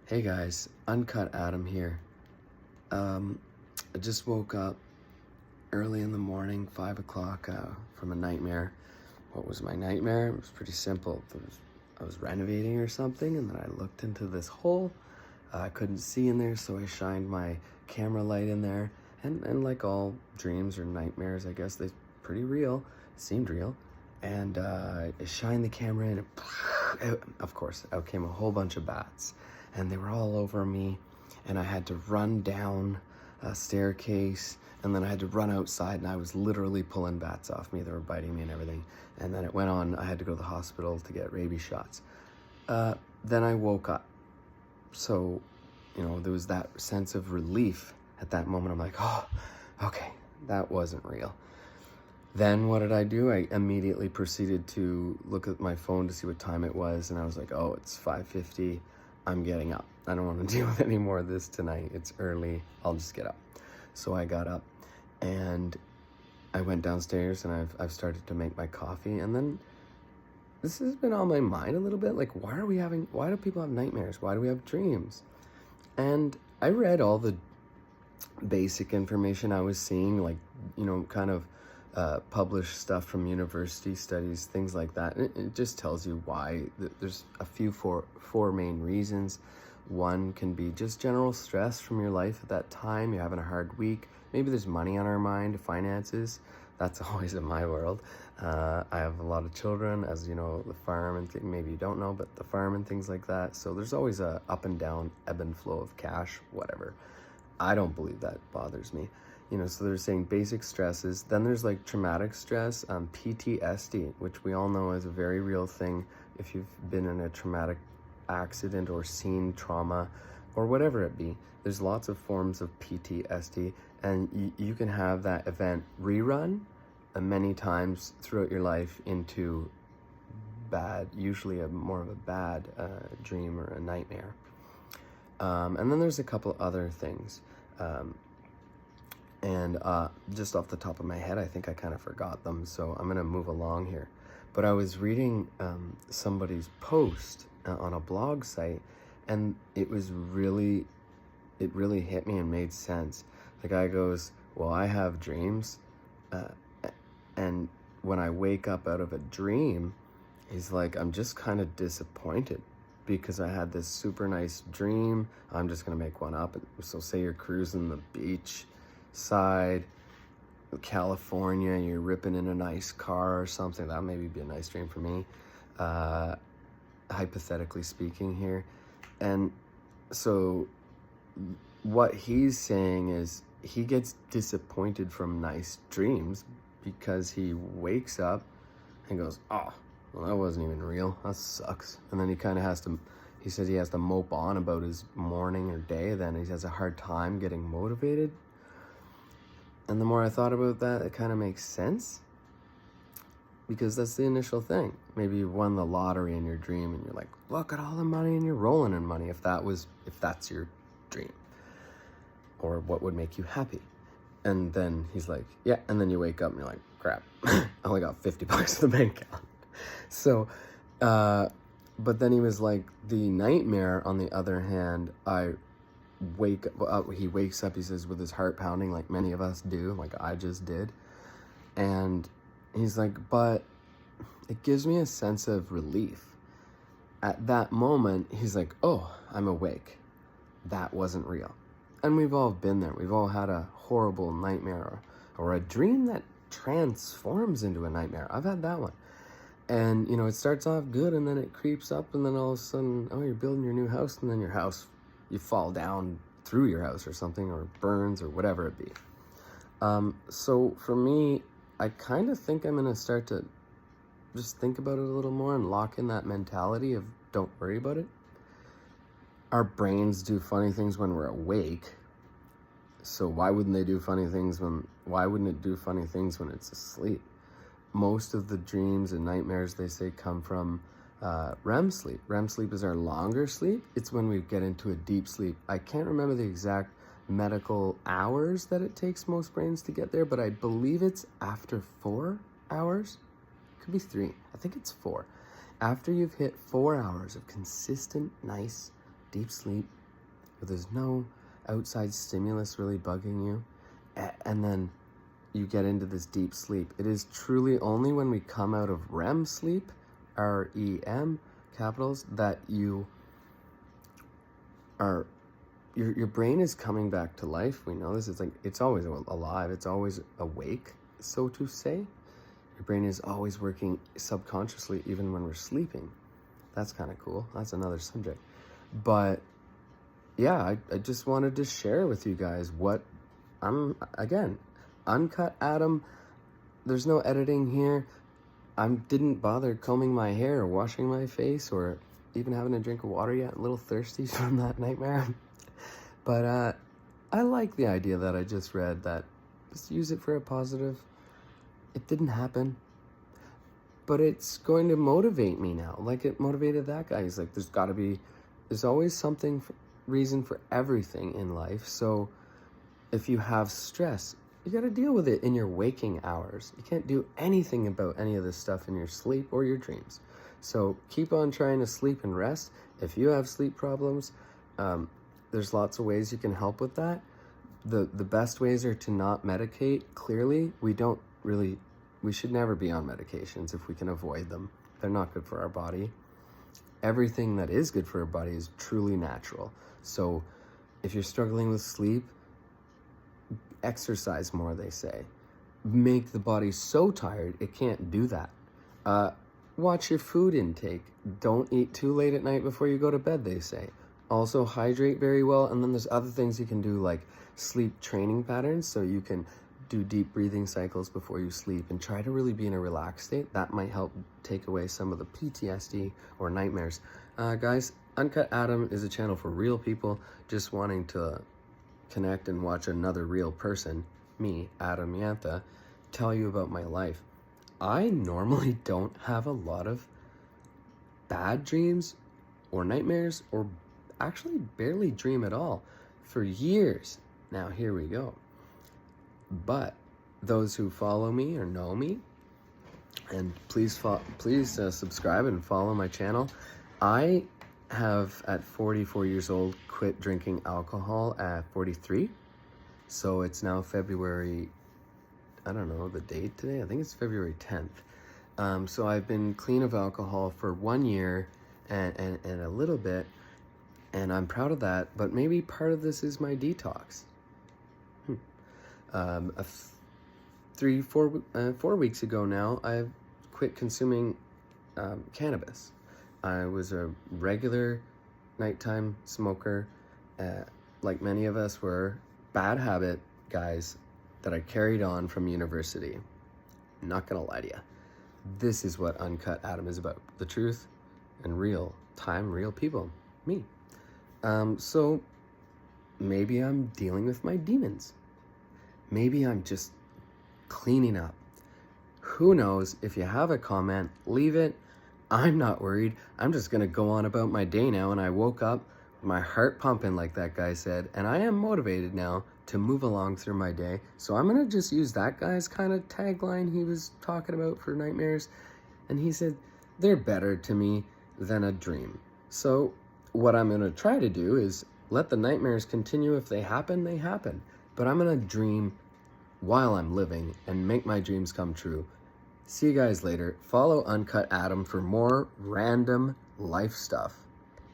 Hey guys, Uncut Adam here. I just woke up early in the morning, 5 o'clock, from a nightmare. What was my nightmare? It was pretty simple. I was renovating or something, and then I looked into this hole. I couldn't see in there, so I shined my camera light in there. And like all dreams or nightmares, I guess they're pretty real. It seemed real. And I shined the camera in, and of course, out came a whole bunch of bats. And they were all over me, and I had to run down a staircase, and then I had to run outside, and I was literally pulling bats off me. They were biting me and everything. And then it went on. I had to go to the hospital to get rabies shots. Then I woke up. So, there was that sense of relief at that moment. I'm like, oh, okay, that wasn't real. Then what did I do? I immediately proceeded to look at my phone to see what time it was, and I was like, oh, it's 5:50. I'm getting up. I don't want to deal with any more of this tonight. It's early. I'll just get up. So I got up and I went downstairs, and I've started to make my coffee. And then this has been on my mind a little bit. Like, why do people have nightmares? Why do we have dreams? And I read all the basic information I was seeing, like, kind of published stuff from university studies, things like that. It just tells you why. There's a few four main reasons. One can be just general stress from your life at that time. You're having a hard week. Maybe there's money on our mind, finances. That's always in my world. I have a lot of children, as you know, the farm, and maybe you don't know, but the farm and things like that. So there's always a up and down, ebb and flow of cash, whatever. I don't believe that bothers me. So they're saying basic stresses. Then there's like traumatic stress, PTSD, which we all know is a very real thing. If you've been in a traumatic accident or seen trauma or whatever it be, there's lots of forms of PTSD, and you can have that event rerun many times throughout your life into bad, usually more of a bad dream or a nightmare. And then there's a couple other things. And just off the top of my head, I think I kind of forgot them, so I'm going to move along here. But I was reading somebody's post on a blog site, and it really hit me and made sense. The guy goes, well, I have dreams, and when I wake up out of a dream, he's like, I'm just kind of disappointed because I had this super nice dream. I'm just going to make one up. So say you're cruising the beach side, California, you're ripping in a nice car or something. That maybe be a nice dream for me, hypothetically speaking here. And so what he's saying is he gets disappointed from nice dreams because he wakes up and goes, oh, well, that wasn't even real. That sucks. And then he kind of he says he has to mope on about his morning or day. Then he has a hard time getting motivated. And the more I thought about that, it kind of makes sense, because that's the initial thing. Maybe you won the lottery in your dream and you're like, look at all the money, and you're rolling in money, if that's your dream, or what would make you happy. And then he's like, yeah, and then you wake up and you're like, crap, I only got $50 in the bank account. So, but then he was like, the nightmare, on the other hand, he wakes up, he says, with his heart pounding like many of us do, like I just did. And he's like, but it gives me a sense of relief. At that moment, he's like, oh, I'm awake. That wasn't real. And we've all been there. We've all had a horrible nightmare or a dream that transforms into a nightmare. I've had that one. And, it starts off good, and then it creeps up, and then all of a sudden, oh, you're building your new house, and then you fall down through your house or something, or burns, or whatever it be. So for me, I kind of think I'm going to start to just think about it a little more and lock in that mentality of don't worry about it. Our brains do funny things when we're awake. So why wouldn't it do funny things when it's asleep? Most of the dreams and nightmares, they say, come from REM sleep. REM sleep is our longer sleep. It's when we get into a deep sleep. I can't remember the exact medical hours that it takes most brains to get there, but I believe it's after 4 hours. It could be 3. I think it's 4. After you've hit 4 hours of consistent, nice, deep sleep where there's no outside stimulus really bugging you, and then you get into this deep sleep. It is truly only when we come out of REM sleep, REM capitals, that you are, your brain is coming back to life. We know this. It's like, it's always alive. It's always awake, so to say. Your brain is always working subconsciously, even when we're sleeping. That's kind of cool. That's another subject. But yeah, I just wanted to share with you guys what again, Uncut Adam. There's no editing here. I didn't bother combing my hair or washing my face or even having a drink of water yet. A little thirsty from that nightmare. But I like the idea that I just read, that just use it for a positive. It didn't happen, but it's going to motivate me now, like it motivated that guy. He's like, there's always something, reason for everything in life. So if you have stress, you got to deal with it in your waking hours. You can't do anything about any of this stuff in your sleep or your dreams. So keep on trying to sleep and rest. If you have sleep problems, there's lots of ways you can help with that. The best ways are to not medicate. Clearly, we should never be on medications if we can avoid them. They're not good for our body. Everything that is good for our body is truly natural. So if you're struggling with sleep, exercise more, they say. Make the body so tired it can't do that. Watch your food intake. Don't eat too late at night before you go to bed, they say. Also hydrate very well. And then there's other things you can do, like sleep training patterns, so you can do deep breathing cycles before you sleep and try to really be in a relaxed state. That might help take away some of the PTSD or nightmares. Guys, Uncut Adam is a channel for real people just wanting to connect and watch another real person, me, Adam Yantha, tell you about my life. I normally don't have a lot of bad dreams or nightmares, or actually barely dream at all for years. Now here we go. But those who follow me or know me, and please subscribe and follow my channel. I have, at 44 years old, quit drinking alcohol at 43. So it's now February, I don't know the date today. I think it's February 10th. So I've been clean of alcohol for 1 year and a little bit, and I'm proud of that. But maybe part of this is my detox. 4 weeks ago now, I quit consuming cannabis. I was a regular nighttime smoker, like many of us were. Bad habit, guys, that I carried on from university. I'm not gonna lie to you. This is what Uncut Adam is about. The truth and real time, real people. Me. So maybe I'm dealing with my demons. Maybe I'm just cleaning up. Who knows? If you have a comment, leave it. I'm not worried. I'm just gonna go on about my day now, and I woke up with my heart pumping, like that guy said, and I am motivated now to move along through my day. So I'm gonna just use that guy's kind of tagline he was talking about for nightmares. And he said, they're better to me than a dream. So what I'm gonna try to do is let the nightmares continue. If they happen, they happen. But I'm gonna dream while I'm living and make my dreams come true. See you guys later. Follow Uncut Adam for more random life stuff.